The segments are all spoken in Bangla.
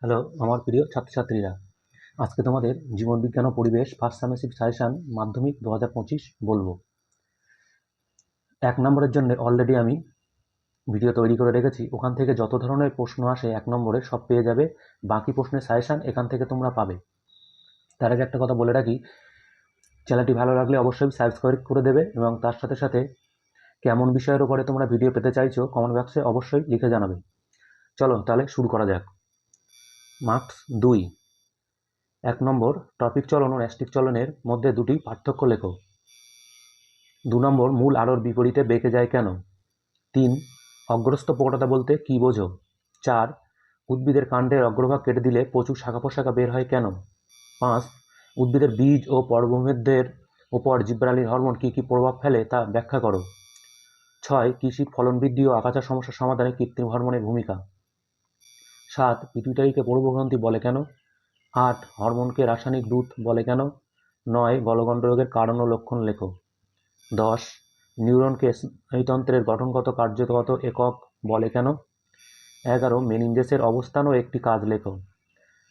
হ্যালো আমার প্রিয় ছাত্রছাত্রীরা, আজকে তোমাদের জীবনবিজ্ঞান ও পরিবেশ ফার্স্ট সেমেস্টিক সাজেশন মাধ্যমিক 2025 বলবো। 1 নম্বরের জন্য অলরেডি আমি ভিডিও তৈরি করে রেখেছি, ওখান থেকে যত ধরনের প্রশ্ন আসে 1 নম্বরে সব পেয়ে যাবে। বাকি প্রশ্নের সাজেশন এখান থেকে তোমরা পাবে। তার আগে একটা কথা বলে রাখি, চ্যানেলটি ভালো লাগলে অবশ্যই সাবস্ক্রাইব করে দেবে এবং তার সাথে সাথে কেমন বিষয়ের উপরে তোমরা ভিডিও পেতে চাইছো কমেন্ট বক্সে অবশ্যই লিখে জানাবে। চলো তাহলে শুরু করা যাক। মার্কস 2। 1 নম্বর, টপিক চলন ও ন্যস্টিক চলনের মধ্যে দুটি পার্থক্য লেখো। 2 নম্বর, মূল আলোর বিপরীতে বেঁকে যায় কেন? 3, অগ্রস্থ প্রকটতা বলতে কি বোঝো? 4, উদ্ভিদের কাণ্ডের অগ্রভাগ কেটে দিলে প্রচুর শাখা প্রশাখা বের হয় কেন? 5, উদ্ভিদের বীজ ও পর্বমেদের ওপর জিব্রালিন হরমোন কী কী প্রভাব ফেলে তা ব্যাখ্যা করো। 6, কৃষির ফলন বৃদ্ধি ও আগাছা সমস্যার সমাধানে কৃত্রিম হরমোনের ভূমিকা। 7, পিটুইটারিকে পূর্বগ্রন্থি বলে কেন? 8, হরমোনকে রাসায়নিক দূত বলে কেন? 9, গলগণ্ড রোগের কারণ ও লক্ষণ লেখো। 10, নিউরনকে স্নায়ুতন্ত্রের গঠনগত কার্যগত একক বলে কেন? 11, মেনিনজেসের অবস্থান ও একটি কাজ লেখো।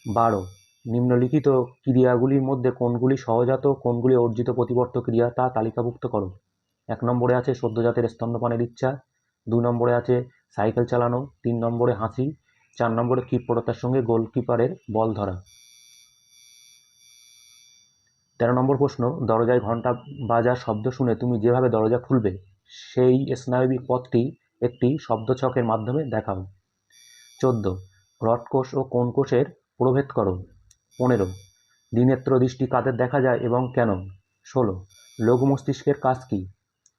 12, নিম্নলিখিত ক্রিয়াগুলির মধ্যে কোনগুলি সহজাত কোনগুলি অর্জিত প্রতিবর্ত ক্রিয়া তা তালিকাভুক্ত করো। 1 নম্বরে আছে সদ্যজাতের স্তন্যপানের ইচ্ছা, 2 নম্বরে আছে সাইকেল চালানো, 3 নম্বরে হাসি, 4 নম্বরে ক্ষিপ্রতার সঙ্গে গোলকিপারের বল ধরা। 13 নম্বর প্রশ্ন, দরজায় ঘণ্টা বাজার শব্দ শুনে তুমি যেভাবে দরজা খুলবে সেই স্নায়বিক পথটি একটি শব্দছকের মাধ্যমে দেখাও। 14, রড কোষ ও কোন কোষের প্রভেদ করো। 15, দ্বিনেত্র দৃষ্টি কাদের দেখা যায় এবং কেন? 16, লঘু মস্তিষ্কের কাজ কী?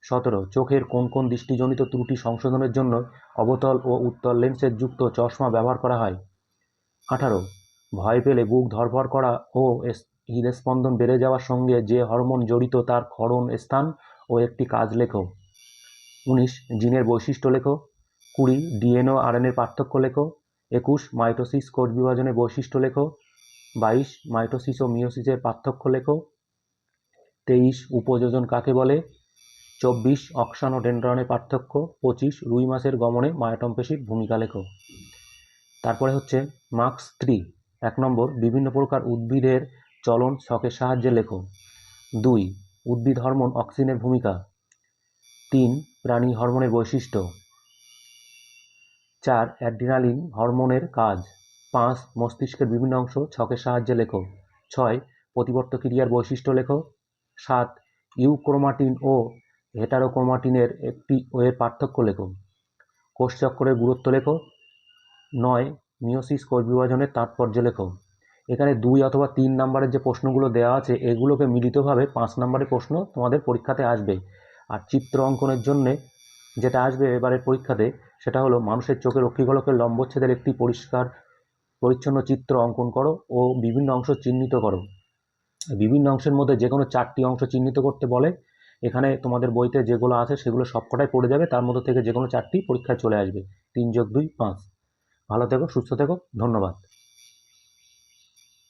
17, চোখের কোন কোন দৃষ্টিজনিত ত্রুটি সংশোধনের জন্য অবতল ও উত্তল লেন্সের যুক্ত চশমা ব্যবহার করা হয়। 18, ভয় পেলে বুক ধড়ফড় করা ও হৃদস্পন্দন বেড়ে যাওয়ার সঙ্গে যে হরমোন জড়িত তার ক্ষরণ স্থান ও একটি কাজ লেখো। 19, জিনের বৈশিষ্ট্য লেখো। 20, ডিএনএ ও আরএনএর পার্থক্য লেখো। 21, মাইটোসিস কোষ বিভাজনের বৈশিষ্ট্য লেখো। 22, মাইটোসিস ও মিয়োসিসের পার্থক্য লেখো। 23, উপযোজন কাকে বলে? 24, অক্সান ও ডেনড্রনের পার্থক্য। 25, রুই মাছের গমনে মায়োটম পেশির ভূমিকা লেখো। তারপরে হচ্ছে মার্কস 3। 1 নম্বর, বিভিন্ন প্রকার উদ্ভিদের চলন ছকের সাহায্যে লেখো। 2, উদ্ভিদ হরমোন অক্সিনের ভূমিকা। 3, প্রাণী হরমোনের বৈশিষ্ট্য। 4, অ্যাড্রিনালিন হরমোনের কাজ। 5, মস্তিষ্কের বিভিন্ন অংশ ছকের সাহায্যে লেখো। 6, প্রতিবর্ত ক্রিয়ার বৈশিষ্ট্য লেখো। 7, ইউক্রোমাটিন ও হেটারোক্রোমাটিনের এর পার্থক্য লেখো। কোষচক্রের গুরুত্ব লেখো। 9, মিয়োসিস কোষ বিভাজনের তাৎপর্য লেখো। এখানে 2 অথবা 3 নম্বরের যে প্রশ্নগুলো দেওয়া আছে এগুলোকে মিলিতভাবে 5 নম্বরের প্রশ্ন তোমাদের পরীক্ষাতে আসবে। আর চিত্র অঙ্কনের জন্যে যেটা আসবে এবারের পরীক্ষাতে সেটা হলো মানুষের চোখের অক্ষিগোলকের লম্বচ্ছেদের একটি পরিষ্কার পরিচ্ছন্ন চিত্র অঙ্কন করো ও বিভিন্ন অংশ চিহ্নিত করো। বিভিন্ন অংশের মধ্যে যে কোনো 4টি অংশ চিহ্নিত করতে বলে। এখানে তোমাদের বইতে যেগুলো আছে সেগুলো সবকটাই পড়ে যাবে, তার মধ্যে থেকে যে কোনো 4টি পরীক্ষায় চলে আসবে। 3 + 2 = 5। ভালো থেকো, সুস্থ থেকো, ধন্যবাদ।